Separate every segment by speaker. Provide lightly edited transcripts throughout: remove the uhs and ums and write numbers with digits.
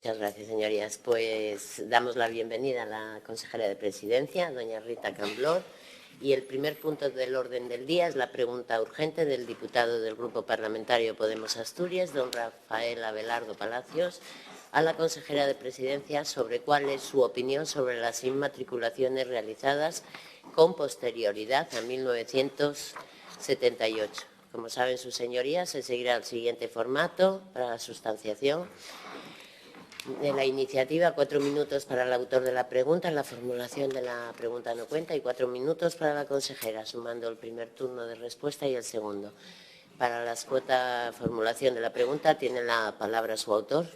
Speaker 1: Muchas gracias, señorías. Pues damos la bienvenida a la consejera de Presidencia, doña Rita Camblor, y el primer punto del orden del día es la pregunta urgente del diputado del Grupo Parlamentario Podemos Asturias, don Rafael Abelardo Palacios, a la consejera de Presidencia sobre cuál es su opinión sobre las inmatriculaciones realizadas con posterioridad a 1978. Como saben sus señorías, se seguirá el siguiente formato para la sustanciación de la iniciativa: 4 minutos para el autor de la pregunta, la formulación de la pregunta no cuenta, y 4 minutos para la consejera, sumando el primer turno de respuesta y el segundo. Para la formulación de la pregunta tiene la palabra su autor.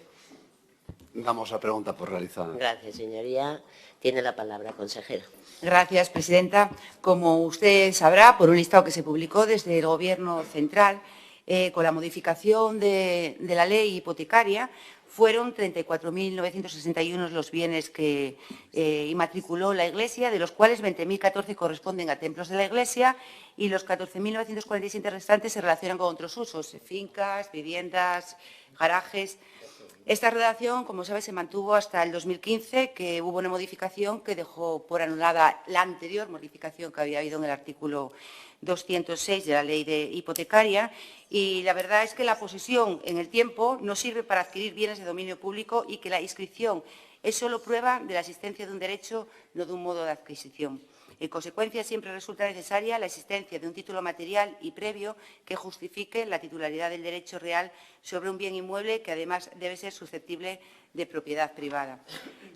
Speaker 2: Damos la pregunta por realizada.
Speaker 1: Gracias, señoría. Tiene la palabra, consejera.
Speaker 3: Gracias, presidenta. Como usted sabrá, por un listado que se publicó desde el Gobierno central, con la modificación de la ley hipotecaria, fueron 34.961 los bienes que inmatriculó la Iglesia, de los cuales 20.014 corresponden a templos de la Iglesia y los 14.947 restantes se relacionan con otros usos, fincas, viviendas, garajes. Esta redacción, como sabe, se mantuvo hasta el 2015, que hubo una modificación que dejó por anulada la anterior modificación que había habido en el artículo 206 de la ley hipotecaria, y la verdad es que la posesión en el tiempo no sirve para adquirir bienes de dominio público y que la inscripción es solo prueba de la existencia de un derecho, no de un modo de adquisición. En consecuencia, siempre resulta necesaria la existencia de un título material y previo que justifique la titularidad del derecho real sobre un bien inmueble que, además, debe ser susceptible de propiedad privada.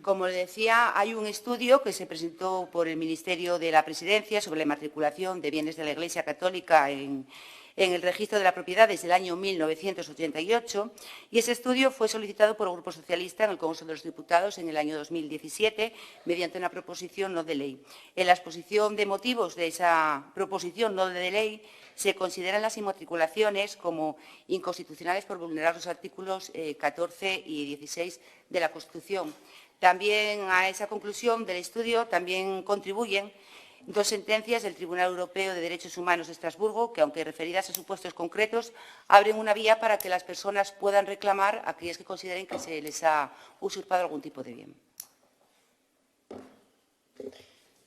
Speaker 3: Como le decía, hay un estudio que se presentó por el Ministerio de la Presidencia sobre la inmatriculación de bienes de la Iglesia Católica en el registro de la propiedad desde el año 1988, y ese estudio fue solicitado por el Grupo Socialista en el Congreso de los Diputados en el año 2017 mediante una proposición no de ley. En la exposición de motivos de esa proposición no de ley se consideran las inmatriculaciones como inconstitucionales por vulnerar los artículos 14 y 16 de la Constitución. También a esa conclusión del estudio también contribuyen dos sentencias del Tribunal Europeo de Derechos Humanos de Estrasburgo, que, aunque referidas a supuestos concretos, abren una vía para que las personas puedan reclamar a aquellas que consideren que se les ha usurpado algún tipo de bien.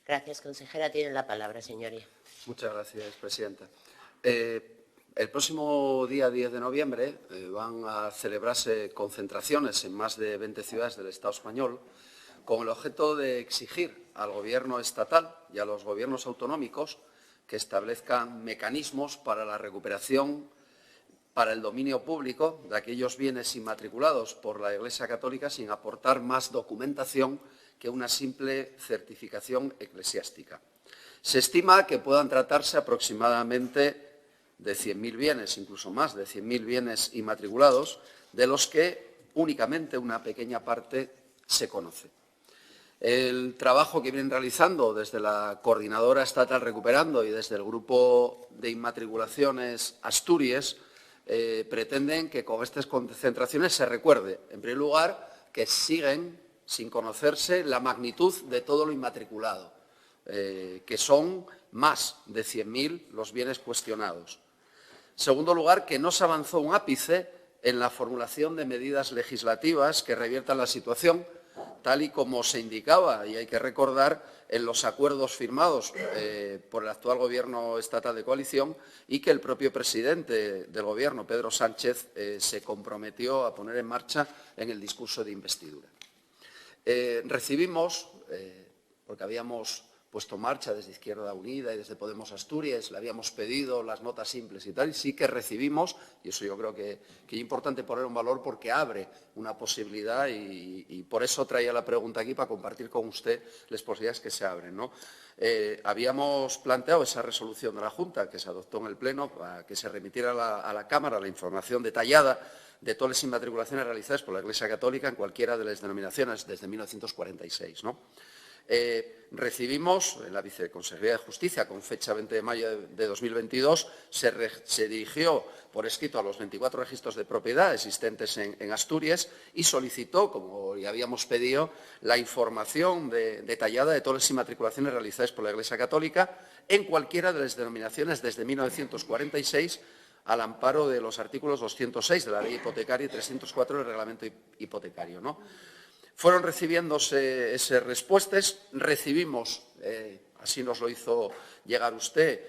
Speaker 1: Gracias, consejera. Tiene la palabra, señoría.
Speaker 2: Muchas gracias, presidenta. El próximo día 10 de noviembre van a celebrarse concentraciones en más de 20 ciudades del Estado español con el objeto de exigir al Gobierno estatal y a los gobiernos autonómicos que establezcan mecanismos para la recuperación para el dominio público de aquellos bienes inmatriculados por la Iglesia Católica sin aportar más documentación que una simple certificación eclesiástica. Se estima que puedan tratarse aproximadamente de 100.000 bienes, incluso más de 100.000 bienes inmatriculados, de los que únicamente una pequeña parte se conoce. El trabajo que vienen realizando desde la Coordinadora Estatal Recuperando y desde el Grupo de Inmatriculaciones Asturias pretenden que con estas concentraciones se recuerde, en primer lugar, que siguen sin conocerse la magnitud de todo lo inmatriculado, que son más de 100.000 los bienes cuestionados. En segundo lugar, que no se avanzó un ápice en la formulación de medidas legislativas que reviertan la situación, tal y como se indicaba, y hay que recordar, en los acuerdos firmados por el actual Gobierno estatal de coalición y que el propio presidente del Gobierno, Pedro Sánchez, se comprometió a poner en marcha en el discurso de investidura. Recibimos, porque habíamos puesto en marcha desde Izquierda Unida y desde Podemos Asturias, le habíamos pedido las notas simples y tal, y sí que recibimos, y eso yo creo que es importante poner en valor porque abre una posibilidad y por eso traía la pregunta aquí, para compartir con usted las posibilidades que se abren, ¿no? Habíamos planteado esa resolución de la Junta que se adoptó en el Pleno para que se remitiera a la Cámara la información detallada de todas las inmatriculaciones realizadas por la Iglesia Católica en cualquiera de las denominaciones desde 1946, ¿no? Recibimos en la Viceconsejería de Justicia, con fecha 20 de mayo de 2022, se dirigió por escrito a los 24 registros de propiedad existentes en Asturias y solicitó, como ya habíamos pedido, la información detallada de todas las inmatriculaciones realizadas por la Iglesia Católica en cualquiera de las denominaciones desde 1946 al amparo de los artículos 206 de la Ley Hipotecaria y 304 del Reglamento Hipotecario, ¿no? Fueron recibiéndose esas respuestas, recibimos, así nos lo hizo llegar usted,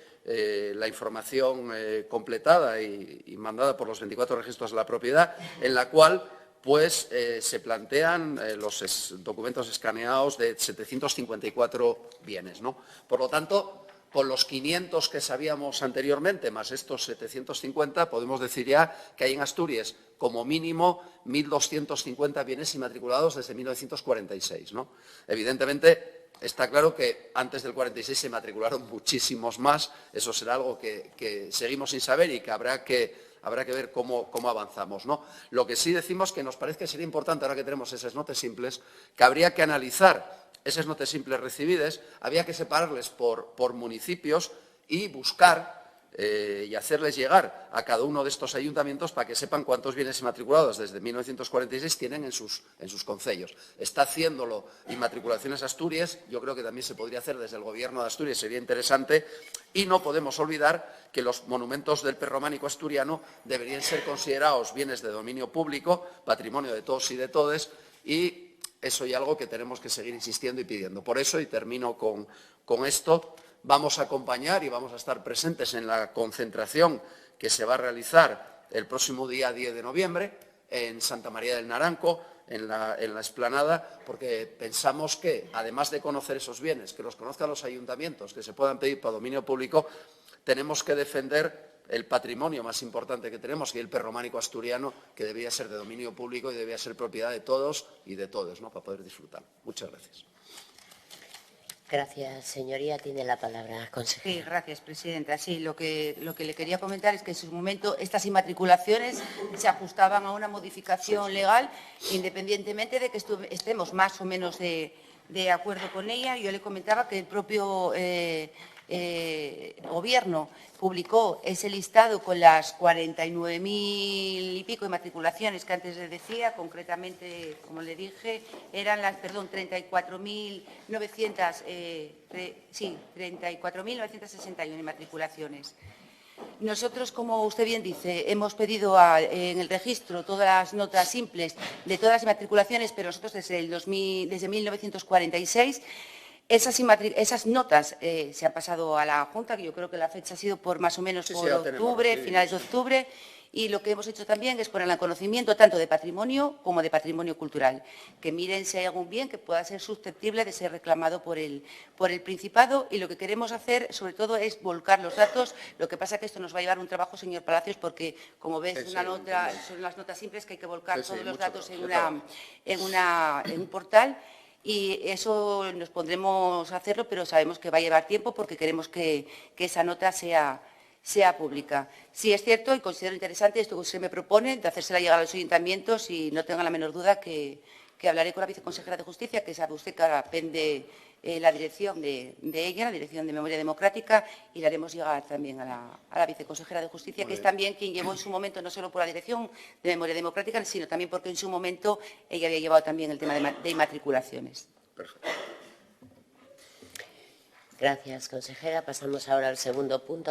Speaker 2: la información completada y mandada por los 24 registros de la propiedad, en la cual pues se plantean los documentos escaneados de 754 bienes, ¿no? Por lo tanto, con los 500 que sabíamos anteriormente, más estos 750, podemos decir ya que hay en Asturias como mínimo 1.250 bienes inmatriculados desde 1946, ¿no? Evidentemente, está claro que antes del 46 se matricularon muchísimos más. Eso será algo que seguimos sin saber y que habrá que ver cómo avanzamos, ¿no? Lo que sí decimos que nos parece que sería importante, ahora que tenemos esas notas simples, que habría que analizar esas notas simples recibidas, había que separarles por municipios y buscar y hacerles llegar a cada uno de estos ayuntamientos para que sepan cuántos bienes inmatriculados desde 1946 tienen en sus concellos. Está haciéndolo Inmatriculaciones Asturias, yo creo que también se podría hacer desde el Gobierno de Asturias, sería interesante, y no podemos olvidar que los monumentos del prerrománico asturiano deberían ser considerados bienes de dominio público, patrimonio de todos y de todes, y eso es algo que tenemos que seguir insistiendo y pidiendo. Por eso, y termino con esto, vamos a acompañar y vamos a estar presentes en la concentración que se va a realizar el próximo día 10 de noviembre en Santa María del Naranco, en la explanada, porque pensamos que, además de conocer esos bienes, que los conozcan los ayuntamientos, que se puedan pedir para dominio público, tenemos que defender el patrimonio más importante que tenemos, que es el prerrománico asturiano, que debería ser de dominio público y debería ser propiedad de todos y de todos, ¿no?, para poder disfrutar. Muchas gracias.
Speaker 1: Gracias, señoría. Tiene la palabra, consejera.
Speaker 3: Sí, gracias, presidenta. Sí, lo que le quería comentar es que en su momento estas inmatriculaciones se ajustaban a una modificación legal, independientemente de que estemos más o menos de acuerdo con ella. Yo le comentaba que el propio Gobierno publicó ese listado con las 49.000 y pico inmatriculaciones que antes le decía. Concretamente, como le dije, eran las, 34.961 inmatriculaciones. Nosotros, como usted bien dice, hemos pedido en el registro todas las notas simples de todas las inmatriculaciones, pero nosotros desde 1946 esas notas se han pasado a la Junta, que yo creo que la fecha ha sido por más o menos por octubre, finales de octubre, y lo que hemos hecho también es poner en conocimiento tanto de patrimonio como de patrimonio cultural, que miren si hay algún bien que pueda ser susceptible de ser reclamado por el Principado, y lo que queremos hacer sobre todo es volcar los datos. Lo que pasa es que esto nos va a llevar un trabajo, señor Palacios, porque como ves son las notas simples que hay que volcar todos los datos en un portal. Y eso nos pondremos a hacerlo, pero sabemos que va a llevar tiempo porque queremos que esa nota sea pública. Sí, es cierto y considero interesante esto que usted me propone, de hacérsela llegar a los ayuntamientos, y no tenga la menor duda que hablaré con la viceconsejera de Justicia, que sabe usted que ahora pende la dirección de ella, la Dirección de Memoria Democrática, y le haremos llegar también a la viceconsejera de Justicia, que es también quien llevó en su momento, no solo por la Dirección de Memoria Democrática, sino también porque en su momento ella había llevado también el tema de inmatriculaciones.
Speaker 2: Perfecto.
Speaker 1: Gracias, consejera. Pasamos ahora al segundo punto.